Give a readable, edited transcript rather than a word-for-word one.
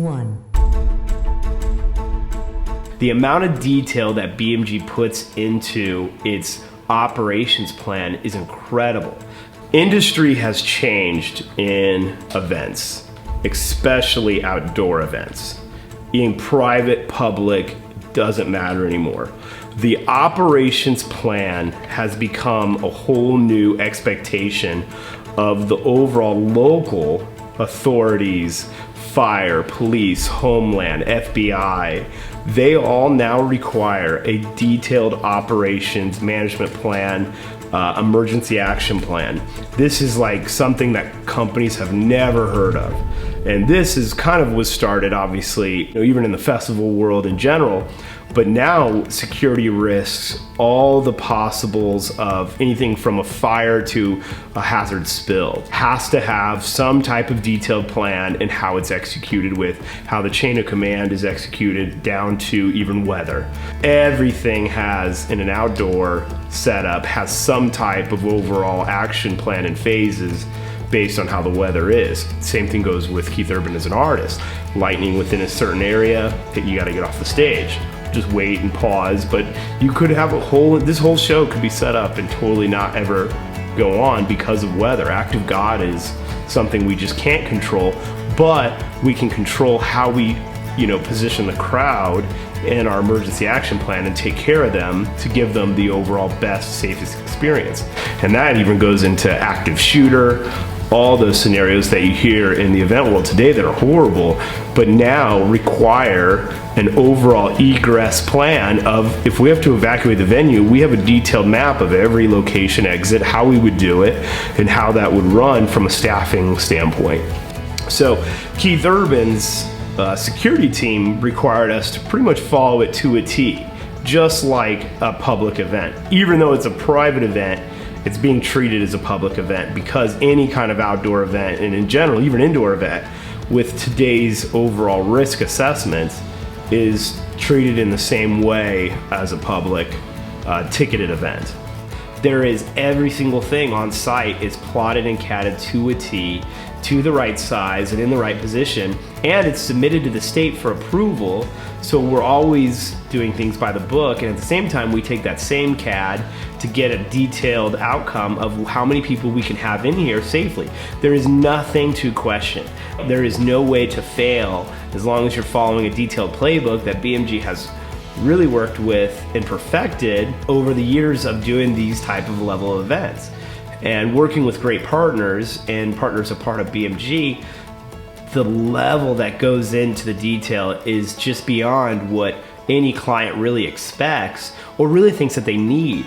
1. The amount of detail that BMG puts into its operations plan is incredible. Industry has changed in events, especially outdoor events. Being private, public, doesn't matter anymore. The operations plan has become a whole new expectation of the overall local authorities, fire, police, Homeland, FBI. They all now require a detailed operations management plan, emergency action plan. This is like something that companies have never heard of. And this is kind of was started, obviously, even in the festival world in general, but now security risks, all the possibles of anything from a fire to a hazard spill, has to have some type of detailed plan and how it's executed, with how the chain of command is executed down to even weather. Everything has, in an outdoor setup, has some type of overall action plan and phases based on how the weather is. Same thing goes with Keith Urban as an artist. Lightning within a certain area, you gotta get off the stage. Just wait and pause, but you could have this whole show could be set up and totally not ever go on because of weather. Act of God is something we just can't control, but we can control how we, position the crowd in our emergency action plan and take care of them to give them the overall best, safest experience. And that even goes into active shooter, all those scenarios that you hear in the event world today that are horrible, but now require an overall egress plan of, if we have to evacuate the venue, we have a detailed map of every location exit, how we would do it, and how that would run from a staffing standpoint. So Keith Urban's security team required us to pretty much follow it to a T, just like a public event. Even though it's a private event, it's being treated as a public event, because any kind of outdoor event, and in general, even indoor event, with today's overall risk assessments, is treated in the same way as a public ticketed event. There is every single thing on site is plotted and catted to a T, to the right size and in the right position, and it's submitted to the state for approval. So we're always doing things by the book, and at the same time we take that same CAD to get a detailed outcome of how many people we can have in here safely. There is nothing to question. There is no way to fail as long as you're following a detailed playbook that BMG has really worked with and perfected over the years of doing these type of level of events. And working with great partners, and partners are part of BMG, the level that goes into the detail is just beyond what any client really expects or really thinks that they need.